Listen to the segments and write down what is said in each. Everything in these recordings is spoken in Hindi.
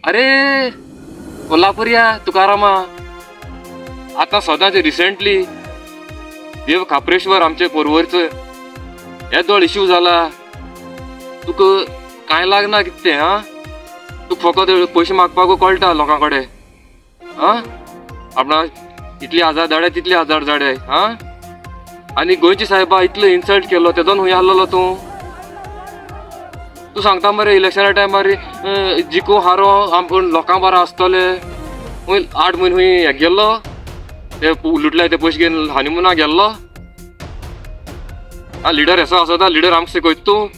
अरे कोल्हापुरिया तुकारामा, आता सदांचे रिसेंटली देव खापरेश्वर आमचे पोरवरचो येदोळ इश्यू जाला. तुका कांय लागना कितें हा? तुका फकत पयशे मागपाक कळटा लोकां कडेन. आपणा इतली हजार धाडे तितली हजार धाडे. आनी गोंयची साहेबा इतलो इन्सल्ट केलो तेदोन खूंय आहलोलो तूं सांगता मरे इलेक्शना टायमार जिको हारो आपूण लोकां बरो आसतले. खूंय 8 म्हयने खूंय हे गेल्लो ते लुटले ते पयशे घेवन हनीमुना गेल्लो. लिडर असो आसता, लिडर आमकां शिकयता तूं?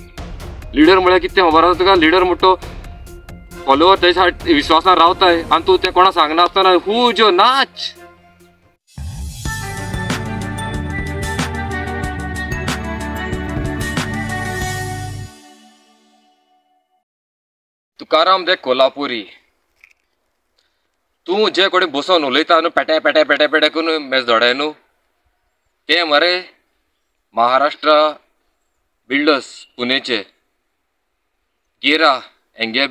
लिडर म्हळ्यार कितें खबर आसा तुका? लिडर म्हणटा फॉलोवर तेच्या विश्वासान रावताय आनी तूं तें कोणा सांगना आसतना हू जो नाच. तुकाराम दे कोल्हापुरी, तूं जे कोणी बसून उलयता न्हू पेटे पेटे पेटे पेटे करून मेज धोडाय न्हू, ते मरे महाराष्ट्र बिल्डर्स पुणेचे गेरा हेंगे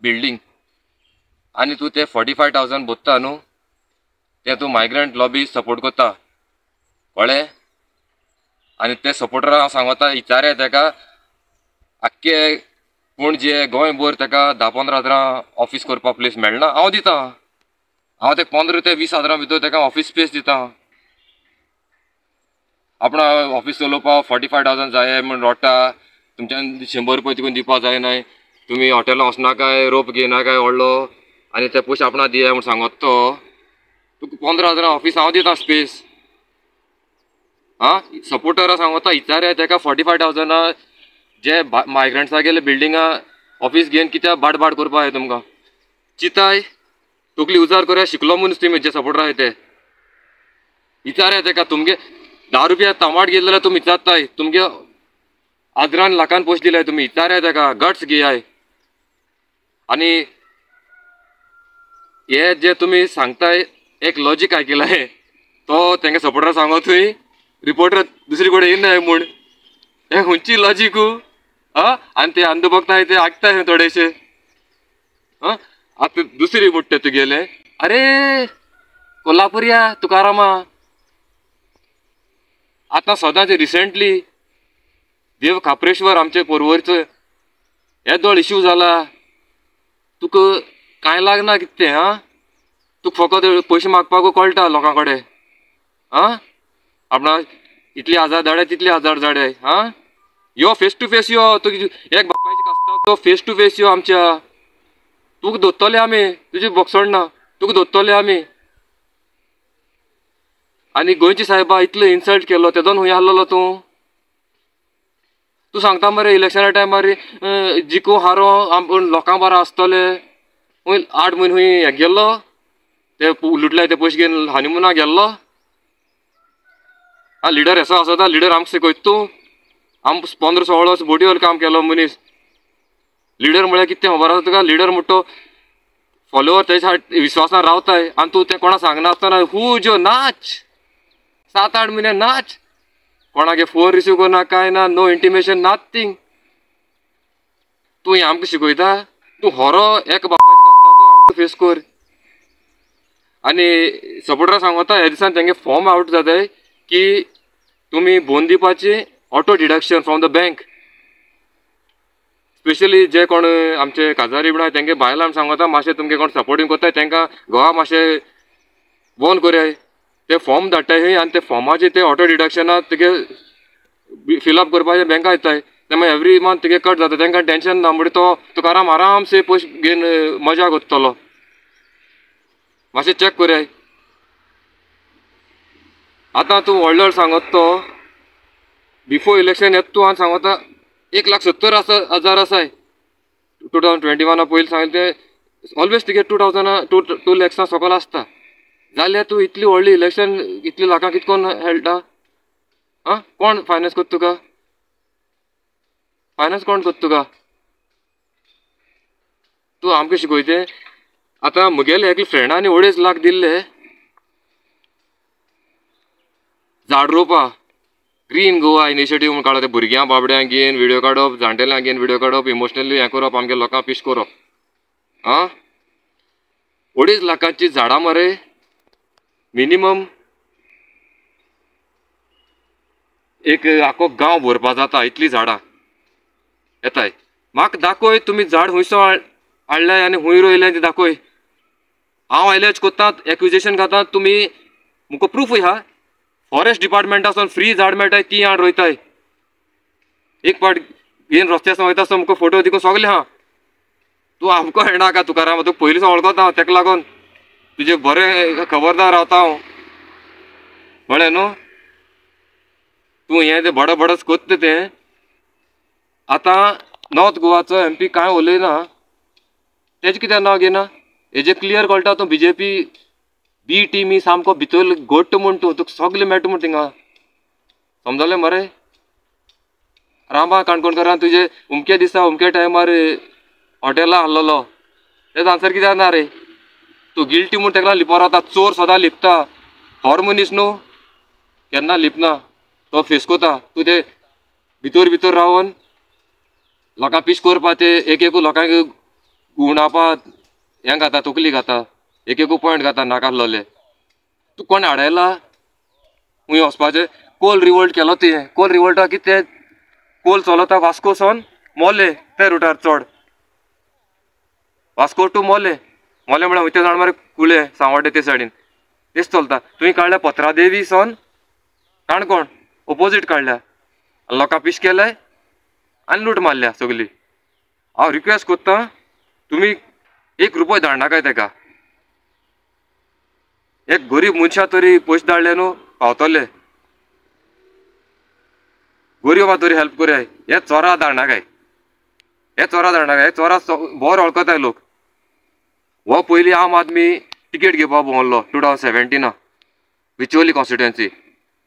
बिल्डींग. आनी तूं ते 45,000 बोत्ता न्हू, ते तूं मायग्रंट लॉबी सपोर्ट करता कळ्ळें. आनी ते सपोर्टराक हांव सांगता विचारया तेका आख्खे पणजे गोंयभर तेका 10-15 हजारां ऑफिस करपा प्लेस मेळना. हांव दिता, हांव ते 15 ते 20 हजारां भितर तेका ऑफिस स्पेस दिता. आपणा ऑफिस चलोवपा 45,000 जाय म्हण रोडटा. तुमच्यान 100 रुपया तिकून दिवपा जायनाय. तुमी हॉटेलां वचनाकाय, रोप घेयनाकाय व्हडलो आनी ते पयशे आपणा दिया म्हण सांगत तो. तुका 15 हजारां ऑफिस हांव दिता स्पेस. सपोर्टरा सांगता विचारया तेका 45,000 जे मायग्रंट्सा गेले बिल्डिंगा ऑफिस घेवन कित्याक बाट करपा जाय तुमकां? चिताय तकली उजार करया शिकलो मनीस तुमी जे सपोर्टर आहाय ते. विचारया तेका तुमगे 10 रुपया टमाट गेले जाल्यार तुमी विचारताय, तुमगे हजारान लाखान पयशे दिल्याय तुमी. विचारया तेका, गट्स घेयाय. आनी हे जे तुमी सांगताय एक लॉजीक आयकलाय तो तेंगे सपोर्टर सांगो थंय रिपोर्टर दुसरी कडेन येयनाय म्हूण. हे खंयची लॉजीक? आनी ते अंधभक्ताय ते आयकताय थोडेशे. आतां दुसरी म्हणटा तुगेले, अरे कोल्हापुरिया तुकारामा, आता सदांचे रिसेंटली देव खापरेश्वर आमचे पोरवरचो येदोळ इश्यू जाला. तुका कांय लागना कितें हा? तुका फकत पयशे मागपाक कळटा लोकां कडेन. आपणा इतली हजार धाडे तितली हजार धाडे. यो फेस टू फेस यो, तुजी एक बापायची कास्ता तो फेस टू फेस यो आमच्या. तुका दोत्तले आमी, तुजी बोगसोड ना, तुका दोत्तले आमी. आनी गोंयची साहेबा इतलो इन्सल्ट केलो तेदोन खूंय आहलोलो तूं सांगता मरे इलेक्शना टायमार जिको हारो आपूण लोकां बरो आसतले. खूंय 8 म्हयने खूंय हे गेल्लो ते लुटले ते पयशे घेवन हनीमुना गेल्लो. लिडर असो आसता, लिडर आमकां शिकयता तूं? आम 15-16 वर्स बोटीवर काम केलो मनीस. लिडर म्हळ्यार कितें खबर आसा तुका? लिडर म्हणटा फॉलोवर तेच्या विश्वासान रावताय आनी तूं तें कोणा सांगना आसतना हू जो नाच. 7-8 म्हयने नाच. कोणागे फोन रिसीव करना कांय ना, नो इंटिमेशन नथींग. तूं हें आमकां शिकयता? तूं हरो एक बापायची कास्ता तो आमकां फेस कर. आनी सपोर्टरा सांगता हे दिसान तेंगे फॉर्म आवट जाताय की तुमी भोवन दिवपाची auto deduction from the bank. Specially जे कोण आमचे काजारी बीन आहाय तेंगे बायलां सांगता मातशें तुमगे कोण सपोर्टींग करताय तेंकां घोवा मातशें वॉर्न करयाय. ते फॉर्म धाडटाय खंय आनी ते फॉर्माचे ते ऑटो डिडक्शना तुगे फिलअप करपाचे बँका येताय. ते मागीर एवरी मंथ तुगे कट जाता. तेंकां टेन्शन ना म्हणजे तो तुकाराम आरामसे पयशे घेवन मजा करतलो. मातशें चॅक करयाय. आतां तूं व्हडलो सांगत तो बिफोर इलेक्शन येता तूं आनी सांगता 1,70,000 आसाय. 2021 पयलीं सांगलें ते ऑलवेज तुगे 2 लॅक्सा सकयल आसता. जाल्यार तूं इतली व्हडली इलेक्शन इतली लाखां कितकोन हेळटा? कोण फायनान्स करता तुका? फायनान्स कोण करता तुका? तूं आमकां शिकयतें? आतां म्हगेले एक फ्रेंडांनी 2.5 लाख दिल्ले झाड रोवपा. ग्रीन गोवा इनिशिएटीव म्हूण काडला. ते भुरग्यां बाबड्यांक घेवन व्हिडिओ काडप, जाणटेल्यांक घेवन व्हिडिओ काडप, इमोशनली हें करप, आमगे लोकांक पीश करप. अडीच लाखांची झाडां मरे मिनिमम एक आखो गांव भरपा जाता इतली झाडां येताय. म्हाका दाखय तुमी झाड हुंयसो हाडलाय आनी हुंय रोयलें तें दाखय. हांव एलेज कोत्ता एक्विजेशन घाता तुमी मुको प्रूफूय हा. फॉरेस्ट डिपार्टमेंटासून फ्री झाड मेळटाय ती हाड रोयताय. एक पाट घेवन रस्त्यार वयता आसतना मुको फोटो दिकून सोगलें हा. तूं आमको हेणाका तुकाराम तुका पयलींच वळखता हांव तेका लागून तुजे बरें खबरदार रावता हांव कळ्ळें न्हू. तूं हें तें बडबडच कोत्ता तें. आतां नॉर्थ गोवाचो MP कांय उलयना तेजें कित्याक नांव घेना. हेजें क्लियर कळटा तूं BJP बी टीमी सामको भितर घट्ट म्हूण तूं तुका सगलें मेळटा म्हूण थिंगा समजलें मरे. रामा काणकोणकारान तुजे अमके दिसा अमके टायमार हॉटेलां हाडलोलो तेजो आन्सर कित्याक ना रे. तूं गिल्टी म्हूण तेका लिपोर रावता. चोर सदां लिपता. हॉर मनीस न्हू केन्ना लिपना तो फेस कोता. तूं ते भितर भितर रावन लोकांक पीश करपा ते एक लोकांक गुणापा हें घाता तकली घाता एक पॉयंट घाता नाका आसलोले. तूं कोण हाडयला खूंय वचपाचें. कोल रिवोल्ट केलो तुवें. कोल रिवोल्टा कितें कोल चलता वास्को सावन मोले ते रुटार चड वास्को टू मोले म्हळ्यार वयता जाण मरे कुळे सांवड्डे ते सायडीन तेच चलता. तुवें काडल्या पत्रादेवी सावन काणकोण ऑपोजीट काडल्या लोकांक पीश केल्याय आनी लूट मारल्या सगली. हांव रिक्वेस्ट कोत्ता तुमी ₹1 धाडनाकाय तेका. एक गरीब मनशा तरी पयशे धाडले न्हू पावतले. गरीबाक तरी हेल्प कराय. हे चोरा धाडनाकाय. हे चोरा बोर वळखताय लोक. हो पयलीं आम आदमी टिकेट घेवपा भोंवल्लो 2017 बिचोली कॉन्स्टिट्युएन्सी.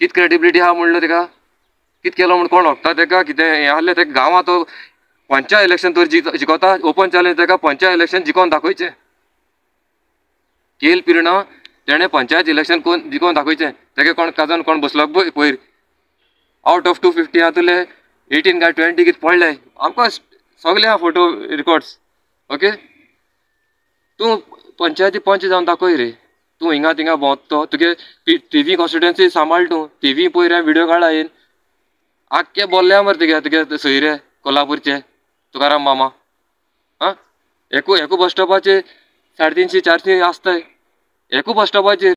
कित क्रेडिबिलिटी आहा म्हणलो तेका. कित केलो म्हूण कोण वखता तेका. कितें हें आहलें तेका गांवांत तो पंचायत इलेक्शन तरी जिखोता. ओपन चॅलेंज तेका पंचायत इलेक्शन जिखोवन दाखोवचें. केल पिरणा तेणें पंचायत इलेक्शन कोण जिखोवन दाखोवचें. तेका कोण काजन कोण बसलो पयर आउट ऑफ 250 हातूंतले 18 काय 20 कितें पडले आमकां सगळे आहा फोटो रिकॉर्ड्स. ओके तूं पंचायती पंच जावन दाखय रे. तूं हिंगा थिंगा भोंवतो तुगे TV कॉन्स्टिट्युएन्सी सांबाळ. तूं TV पयर व्हिडिओ काडा येन आख्खे बोल्ल्या मरे तुगे सोयरे कोल्हापूरचे तुकाराम मामा. आं एकू बस स्टॉपाचेर 350-400 आसताय. एकू बस स्टॉपाचेर